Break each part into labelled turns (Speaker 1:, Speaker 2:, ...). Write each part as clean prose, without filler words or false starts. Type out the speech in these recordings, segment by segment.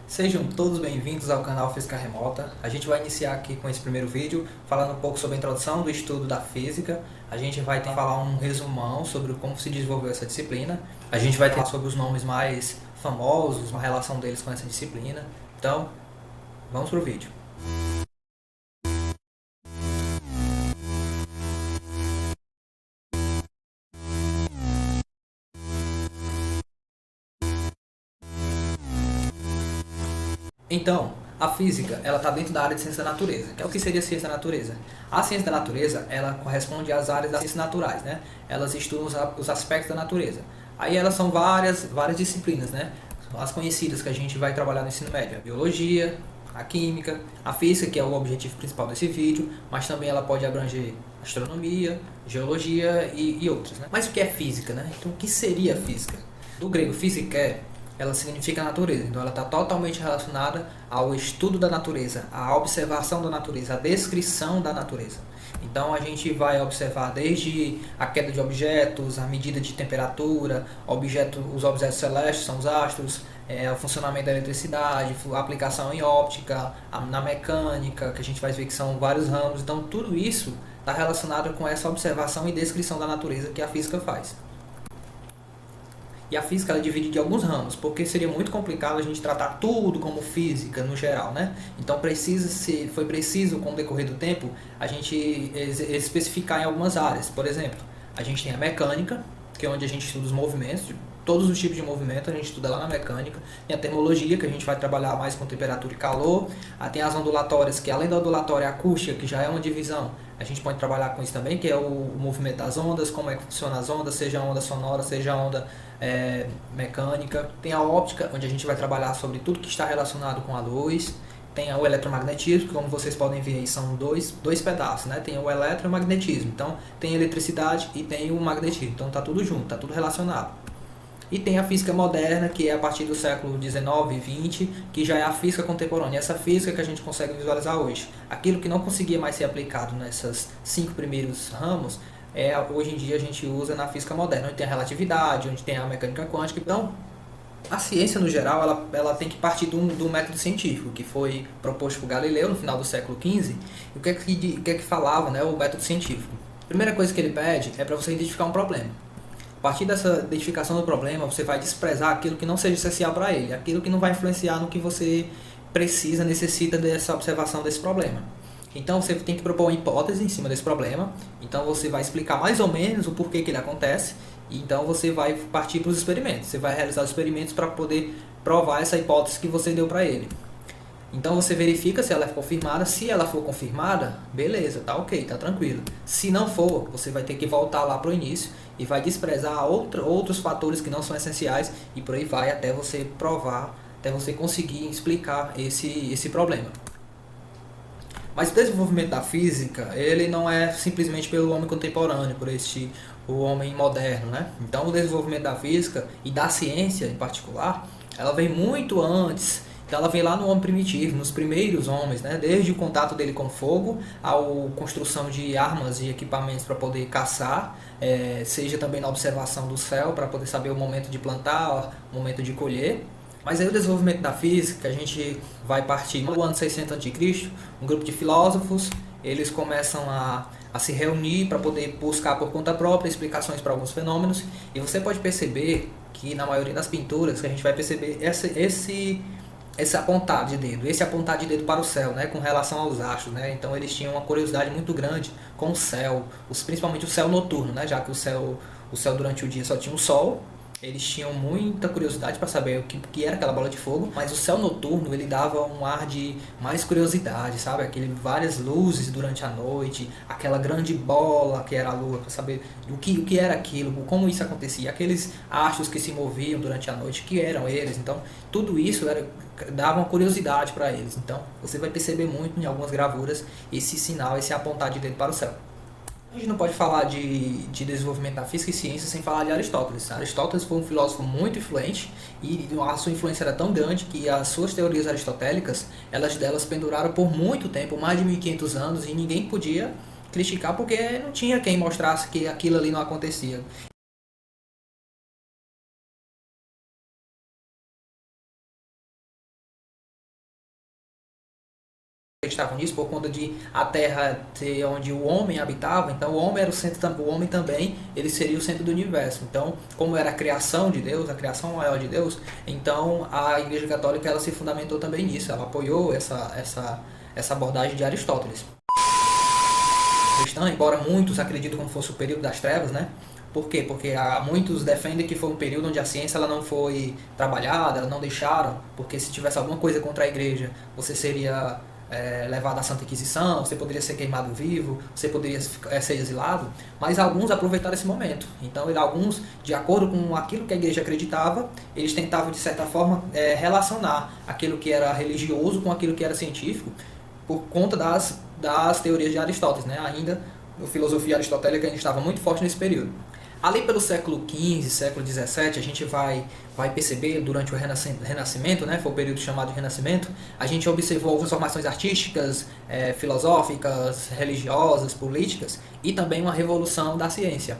Speaker 1: Sejam todos bem-vindos ao canal Física Remota. A gente vai iniciar aqui com esse primeiro vídeo falando um pouco sobre a introdução do estudo da física. A gente vai falar um resumão sobre como se desenvolveu essa disciplina. A gente vai falar sobre os nomes mais famosos, a relação deles com essa disciplina. Então, vamos pro vídeo. Então, a física, ela está dentro da área de ciência da natureza. O que seria ciência da natureza? A ciência da natureza, ela corresponde às áreas das ciências naturais, né? Elas estudam os aspectos da natureza. Aí elas são várias disciplinas, né? As conhecidas que a gente vai trabalhar no ensino médio. A biologia, a química, a física, que é o objetivo principal desse vídeo, mas também ela pode abranger astronomia, geologia e outras, né? Mas o que é física, né? Então, o que seria física? Do grego, física ela significa natureza, então ela está totalmente relacionada ao estudo da natureza, à observação da natureza, à descrição da natureza. Então a gente vai observar desde a queda de objetos, a medida de temperatura, os objetos celestes são os astros, o funcionamento da eletricidade, a aplicação em óptica, na mecânica, que a gente vai ver que são vários ramos. Então tudo isso está relacionado com essa observação e descrição da natureza que a física faz. E a física ela é dividida em alguns ramos, porque seria muito complicado a gente tratar tudo como física no geral, né? Então foi preciso, com o decorrer do tempo, a gente especificar em algumas áreas. Por exemplo, a gente tem a mecânica, que é onde a gente estuda os movimentos, todos os tipos de movimento a gente estuda lá na mecânica. Tem a termologia, que a gente vai trabalhar mais com temperatura e calor. Tem as ondulatórias, que além da ondulatória acústica, que já é uma divisão, a gente pode trabalhar com isso também, que é o movimento das ondas, como é que funciona as ondas, seja onda sonora, seja onda mecânica. Tem a óptica, onde a gente vai trabalhar sobre tudo que está relacionado com a luz. Tem o eletromagnetismo, que como vocês podem ver aí são dois pedaços, né? Tem o eletromagnetismo, então tem a eletricidade e tem o magnetismo, então tá tudo junto, tá tudo relacionado. E tem a física moderna, que é a partir do século XIX e XX, que já é a física contemporânea. Essa física que a gente consegue visualizar hoje. Aquilo que não conseguia mais ser aplicado nessas 5 primeiros ramos, hoje em dia a gente usa na física moderna, onde tem a relatividade, onde tem a mecânica quântica. Então, a ciência no geral, ela tem que partir do método científico, que foi proposto por Galileu no final do século XV. E o que é que falava, né, o método científico? A primeira coisa que ele pede é para você identificar um problema. A partir dessa identificação do problema, você vai desprezar aquilo que não seja essencial para ele, aquilo que não vai influenciar no que você necessita dessa observação desse problema. Então você tem que propor uma hipótese em cima desse problema, então você vai explicar mais ou menos o porquê que ele acontece, e então você vai partir para os experimentos, você vai realizar os experimentos para poder provar essa hipótese que você deu para ele. Então você verifica se ela é confirmada. Se ela for confirmada, beleza, tá ok, tá tranquilo. Se não for, você vai ter que voltar lá para o início e vai desprezar outros fatores que não são essenciais e por aí vai até você provar, até você conseguir explicar esse problema. Mas o desenvolvimento da física, ele não é simplesmente pelo homem contemporâneo, o homem moderno, né? Então o desenvolvimento da física e da ciência em particular, ela vem muito antes. Então ela vem lá no homem primitivo, nos primeiros homens, né? Desde o contato dele com fogo, a construção de armas e equipamentos para poder caçar, seja também na observação do céu para poder saber o momento de plantar, o momento de colher. Mas aí o desenvolvimento da física, a gente vai partir no ano 600 a.C., um grupo de filósofos, eles começam a se reunir para poder buscar por conta própria explicações para alguns fenômenos. E você pode perceber que na maioria das pinturas que a gente vai perceber esse apontar de dedo para o céu, né, com relação aos astros, né? Então eles tinham uma curiosidade muito grande com o céu, principalmente o céu noturno, né, já que o céu durante o dia só tinha o sol. Eles tinham muita curiosidade para saber o que era aquela bola de fogo, mas o céu noturno ele dava um ar de mais curiosidade, sabe? Várias luzes durante a noite, aquela grande bola que era a lua, para saber o que era aquilo, como isso acontecia, aqueles astros que se moviam durante a noite, que eram eles. Então, tudo isso dava uma curiosidade para eles. Então, você vai perceber muito em algumas gravuras esse sinal, esse apontar de dedo para o céu. A gente não pode falar de desenvolvimento da física e ciência sem falar de Aristóteles. Aristóteles foi um filósofo muito influente e a sua influência era tão grande que as suas teorias aristotélicas, delas penduraram por muito tempo, mais de 1500 anos, e ninguém podia criticar porque não tinha quem mostrasse que aquilo ali não acontecia. acreditavam nisso por conta de a Terra ser onde o homem habitava. Então o homem era o centro, o homem também ele seria o centro do universo. Então, como era a criação de Deus, a criação maior de Deus, então a Igreja Católica ela se fundamentou também nisso. Ela apoiou essa abordagem de Aristóteles. Cristã, embora muitos acreditem como fosse o período das trevas, né? Por quê? Porque muitos defendem que foi um período onde a ciência ela não foi trabalhada, elas não deixaram, porque se tivesse alguma coisa contra a igreja, você seria levado à Santa Inquisição, você poderia ser queimado vivo, você poderia ser exilado, mas alguns aproveitaram esse momento. Então, alguns, de acordo com aquilo que a igreja acreditava, eles tentavam, de certa forma, relacionar aquilo que era religioso com aquilo que era científico, por conta das teorias de Aristóteles, né? Ainda a filosofia aristotélica ainda estava muito forte nesse período. Ali pelo século XV, século XVII, a gente vai perceber durante o Renascimento, né, foi o período chamado de Renascimento, a gente observou algumas formações artísticas, filosóficas, religiosas, políticas e também uma revolução da ciência.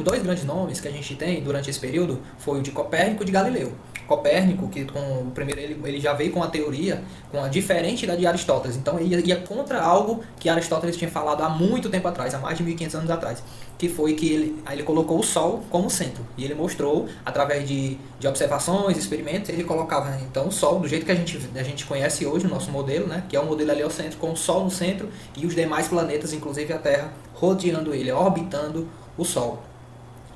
Speaker 1: Dois grandes nomes que a gente tem durante esse período foi o de Copérnico e de Galileu. Copérnico, que com o primeiro ele já veio com a teoria diferente da de Aristóteles, então ele ia contra algo que Aristóteles tinha falado há muito tempo atrás, há mais de 1500 anos atrás, que foi que ele colocou o Sol como centro, e ele mostrou, através de observações, experimentos, ele colocava então o Sol do jeito que a gente conhece hoje, o nosso modelo, né, que é o modelo heliocêntrico, com o Sol no centro e os demais planetas, inclusive a Terra, rodeando ele, orbitando o Sol.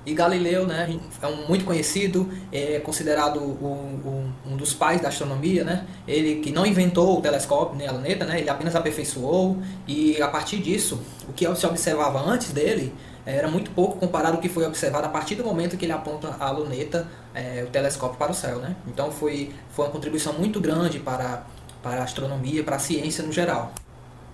Speaker 1: E Galileu, né, é muito conhecido, é considerado um dos pais da astronomia, né? Ele que não inventou o telescópio nem a luneta, né? Ele apenas aperfeiçoou, e a partir disso, o que se observava antes dele era muito pouco comparado ao que foi observado a partir do momento que ele aponta a luneta, o telescópio para o céu, né? Então foi uma contribuição muito grande para a astronomia, para a ciência no geral.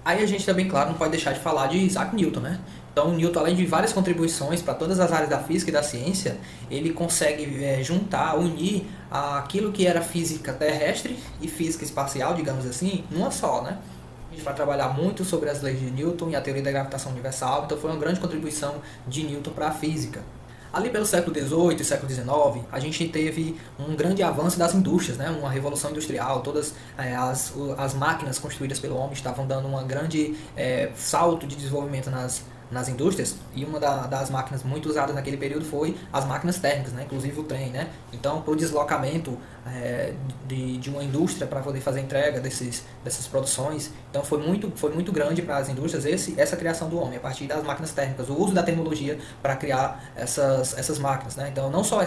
Speaker 1: Aí a gente também, claro, não pode deixar de falar de Isaac Newton, né? Então, Newton, além de várias contribuições para todas as áreas da física e da ciência, ele consegue juntar, unir aquilo que era física terrestre e física espacial, digamos assim, numa só, né? A gente vai trabalhar muito sobre as leis de Newton e a teoria da gravitação universal, então foi uma grande contribuição de Newton para a física. Ali pelo século XVIII e século XIX, a gente teve um grande avanço das indústrias, né? Uma revolução industrial, todas as máquinas construídas pelo homem estavam dando um grande salto de desenvolvimento nas indústrias, e uma das máquinas muito usadas naquele período foi as máquinas térmicas, né? Inclusive o trem, né? Então, para o deslocamento de uma indústria para poder fazer a entrega dessas produções, então foi muito grande para as indústrias essa criação do homem, a partir das máquinas térmicas, o uso da tecnologia para criar essas máquinas, né? Então, não só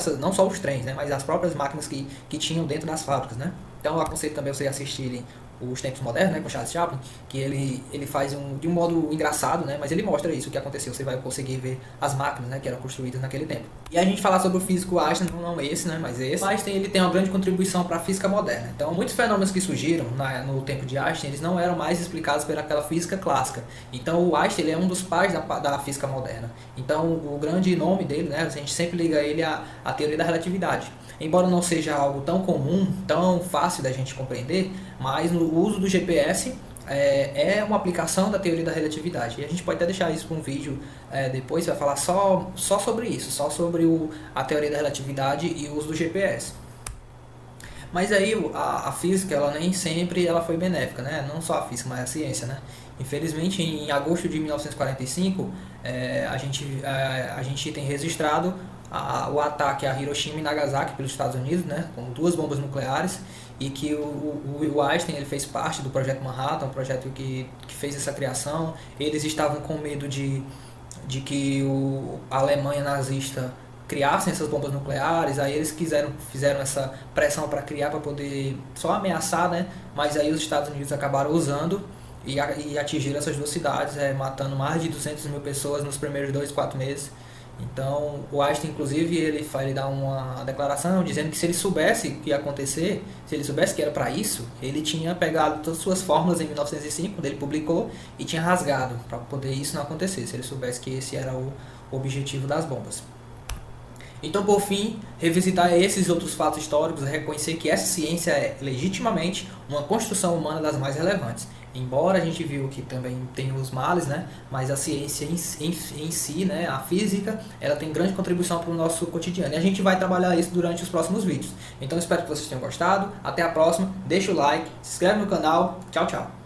Speaker 1: os trens, né? Mas as próprias máquinas que tinham dentro das fábricas, né? Então, eu aconselho também vocês assistirem Os Tempos Modernos, né, com Charles Chaplin, que ele faz de um modo engraçado, né, mas ele mostra isso, o que aconteceu. Você vai conseguir ver as máquinas, né, que eram construídas naquele tempo. E a gente falar sobre o físico Einstein, não esse, né, mas esse. O Einstein ele tem uma grande contribuição para a física moderna. Então, muitos fenômenos que surgiram no tempo de Einstein, eles não eram mais explicados pelaquela física clássica. Então, o Einstein ele é um dos pais da física moderna. Então, o grande nome dele, né, a gente sempre liga ele à teoria da relatividade. Embora não seja algo tão comum, tão fácil da gente compreender, mas no uso do GPS é uma aplicação da teoria da relatividade. E a gente pode até deixar isso para um vídeo depois, vai falar só sobre isso, só sobre a teoria da relatividade e o uso do GPS. Mas aí a física, ela nem sempre ela foi benéfica, né? Não só a física, mas a ciência, né? Infelizmente, em agosto de 1945, a gente tem registrado o ataque a Hiroshima e Nagasaki pelos Estados Unidos, né, com 2 bombas nucleares, e que o Einstein ele fez parte do projeto Manhattan, um projeto que fez essa criação. Eles estavam com medo de que a Alemanha nazista criassem essas bombas nucleares, aí eles fizeram essa pressão para criar, para poder só ameaçar, né, mas aí os Estados Unidos acabaram usando e atingiram essas 2 cidades, matando mais de 200 mil pessoas nos primeiros 4 meses. Então, o Einstein, inclusive, ele dá uma declaração dizendo que se ele soubesse o que ia acontecer, se ele soubesse que era para isso, ele tinha pegado todas as suas fórmulas em 1905, quando ele publicou, e tinha rasgado, para poder isso não acontecer, se ele soubesse que esse era o objetivo das bombas. Então, por fim, revisitar esses outros fatos históricos, reconhecer que essa ciência é legitimamente uma construção humana das mais relevantes. Embora a gente viu que também tem os males, né? Mas a ciência em si, né? A física, ela tem grande contribuição para o nosso cotidiano. E a gente vai trabalhar isso durante os próximos vídeos. Então espero que vocês tenham gostado. Até a próxima. Deixa o like, se inscreve no canal. Tchau, tchau.